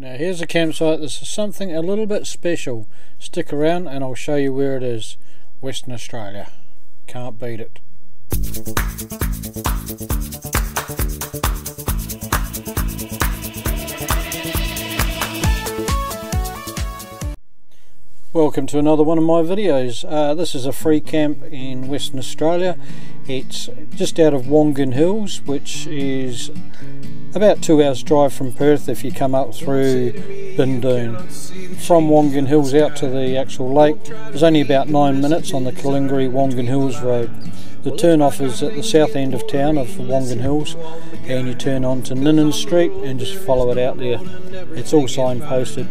Now here's a campsite. This is something a little bit special. Stick around and I'll show you where it is. Western Australia. Can't beat it. Welcome to another one of my videos. This is a free camp in Western Australia. It's just out of Wangan Hills, which is about 2 hours drive from Perth if you come up through Bindoon. From Wangan Hills out to the actual lake is only about 9 minutes on the Calingiri Wangan Hills road. The turn off is at the south end of town of Wangan Hills, and you turn on to Ninan Street and just follow it out there. It's all signposted.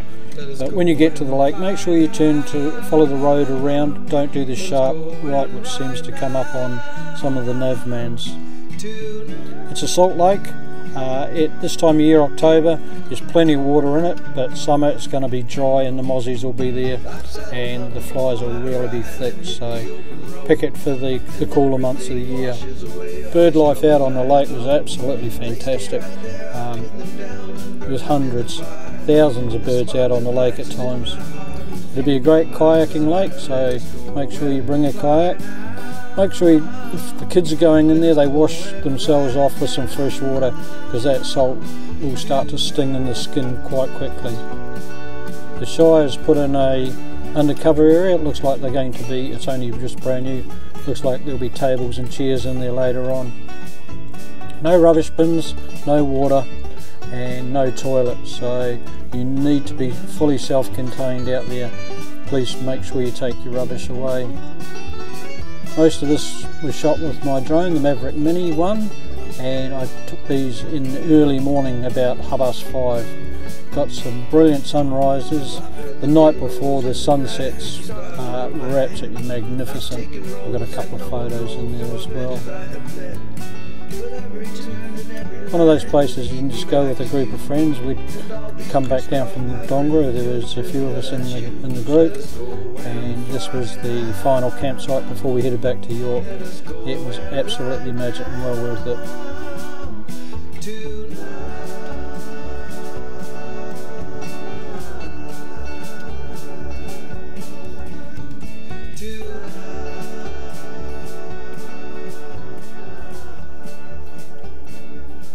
But when you get to the lake, make sure you turn to follow the road around. Don't do the sharp right which seems to come up on some of the navmans. It's a salt lake. This time of year, October, there's plenty of water in it, but summer it's going to be dry and the mossies will be there and the flies will really be thick, so pick it for the cooler months of the year. Bird life out on the lake was absolutely fantastic. There was hundreds, thousands of birds out on the lake at times. It'll be a great kayaking lake, so make sure you bring a kayak. Make sure if the kids are going in there, they wash themselves off with some fresh water, because that salt will start to sting in the skin quite quickly. The shire's put in a undercover area. It looks like they're going to be, it's only just brand new, looks like there'll be tables and chairs in there later on. No rubbish bins, no water and no toilet, so you need to be fully self-contained out there. Please make sure you take your rubbish away. Most of this was shot with my drone, the Mavic Mini one, and I took these in the early morning about 5:30. Got some brilliant sunrises. The night before, the sunsets were absolutely magnificent. I've got a couple of photos in there as well. One of those places you can just go with a group of friends. We'd come back down from Dongra. There was a few of us in the group, and this was the final campsite before we headed back to York. It was absolutely magic and well worth it.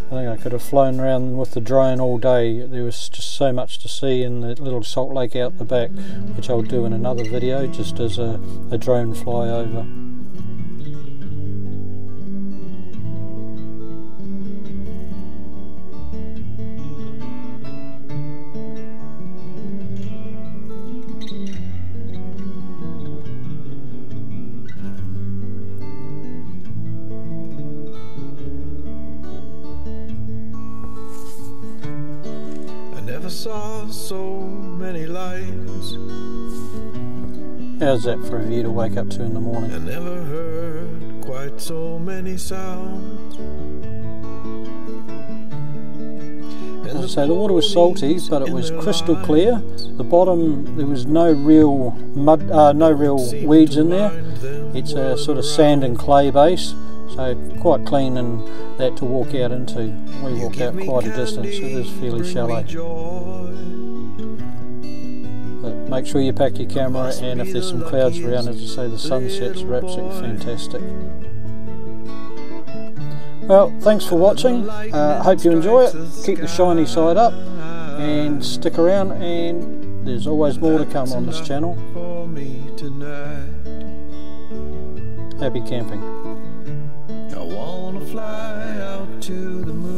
I think I could have flown around with the drone all day. There was just so much to see in the little salt lake out the back, which I'll do in another video just as a drone flyover. Saw so many lights. How's that for a view to wake up to in the morning? I never heard quite so many sounds. As I say, the water was salty, but it was crystal clear. The bottom, there was no real mud, no real weeds in there. It's a sort of sand and clay base, so quite clean and that to walk out into. We walked out quite a distance, so it is fairly shallow. But make sure you pack your camera, and if there's some clouds around, as I say, the sunsets are absolutely fantastic. Well, thanks for watching. Hope you enjoy it. Keep the shiny side up and stick around, and there's always more to come on this channel. Happy camping. I wanna fly out to the moon.